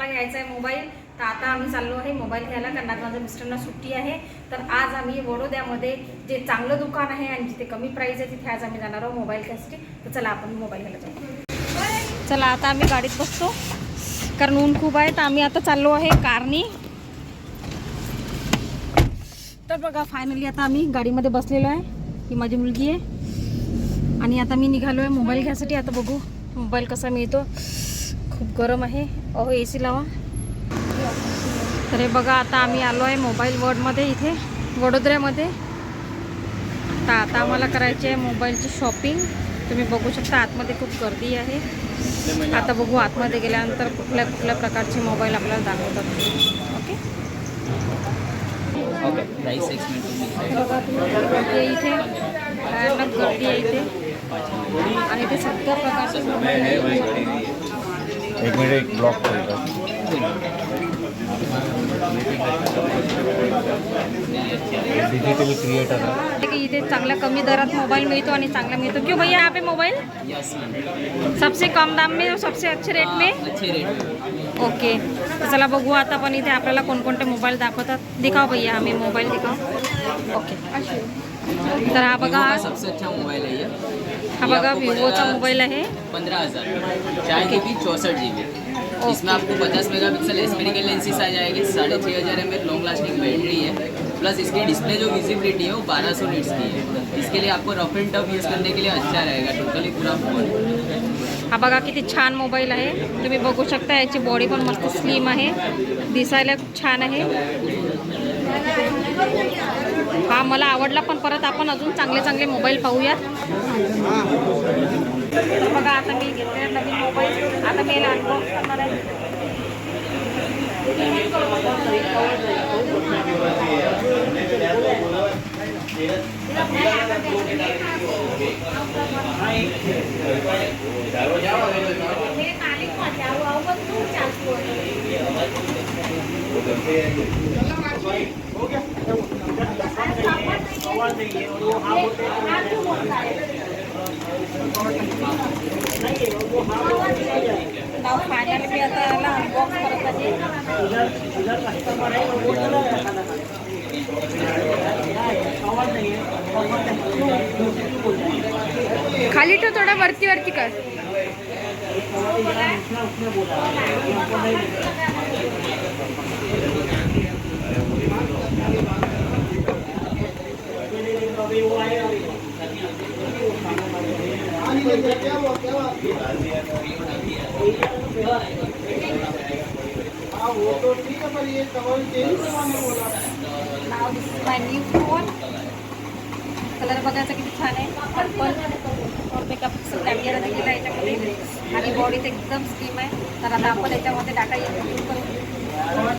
मला घ्यायचा आहे मोबाईल. तर आता आम्ही चाललो आहे मोबाईल घ्यायला, कारण आज माझ्या मिस्टरांना सुट्टी आहे. तर आज आम्ही वडोद्यामध्ये जे चांगलं दुकान आहे आणि जिथे कमी प्राईस आहे तिथे आज आम्ही जाणार आहोत मोबाईल घ्यायसाठी. तर चला आपण मोबाईल घ्यायला जाऊ. चला आता आम्ही गाडीत बसतो, कारण ऊन खूप आहे. तर आम्ही आता चाललो आहे कारनी. तर बघा फायनली आता आम्ही गाडीमध्ये बसलेलो आहे. ही माझी मुलगी आहे आणि आता मी निघालो आहे मोबाईल घ्यायसाठी. आता बघू मोबाईल कसा मिळतो. खूप गरम आहे. अहो AC लावा. तर हे बघा आता आम्ही आलो आहे मोबाईल वर्ल्डमध्ये, इथे वडोदऱ्यामध्ये. तर आता आम्हाला करायची आहे मोबाईलची शॉपिंग. तुम्ही बघू शकता आतमध्ये खूप गर्दी आहे. आता बघू आतमध्ये गेल्यानंतर कुठल्या कुठल्या प्रकारचे मोबाईल आपल्याला दाखवतात. ओके प्राइस 6 मिनट बघा तुम्ही इथे भयानक गर्दी आहे इथे आणि ते सगळ्या प्रकारचे मोबाईल एक मिनिट एक ब्लॉक करेगा डिजिटल क्रिएटर है कि इथे चांगल्या कमी दरात मोबाईल मिळतो आणि चांगला मिळतो. क्यों भैया यहाँ पे मोबाईल यस सबसे कम दाम में और सबसे अच्छे रेट में? अच्छे रेट. ओके तर चला बघू आता पण इथे आपल्याला कोणकोणते मोबाईल दाखवतात. दिखाओ भैया हमें मोबाईल दिखाओ. ओके तर हा बघा Vivo का सबसे अच्छा मोबाइल है ये. हा बघा विवोचा मोबाईल आहे. 15,000 4 GB 64 GB. इसमें आपको 50 मेगापिक्सल एस्पेरिकल लेंसेज आ जाएंगे, 6500 mAh लॉन्ग लास्टिंग बैटरी है. प्लस इसकी डिस्प्ले जो विजिबिलिटी है वो 1200 निट्स की है. इसके लिए आपको रफ एंड टफ यूज़ करने के लिए अच्छा रहेगा. टोटली पूरा फोन. हा बघा किती छान मोबाईल आहे. तुम्ही बघू शकता याची बॉडी पण मस्त स्लिम आहे, दिसायला खूप छान आहे. हा मला आवडला. पण परत आपण अजून चांगले चांगले मोबाईल पाहूयात. तर बघा आता मी घेतलेला नवीन मोबाईल आता मी अनबॉक्स करणार आहे. फायनली मी आता याला अनबॉक्स करत आहे. खाली तो थोडा वरती वरती कर. कलर बघायचा किती छान आहे. पर्पल मेगापिक्सल कॅमेरा दिलेला आहे याच्यामध्ये आणि बॉडी एकदम स्कीम आहे. तर आता आपण याच्यामध्ये डाटा यूज करू.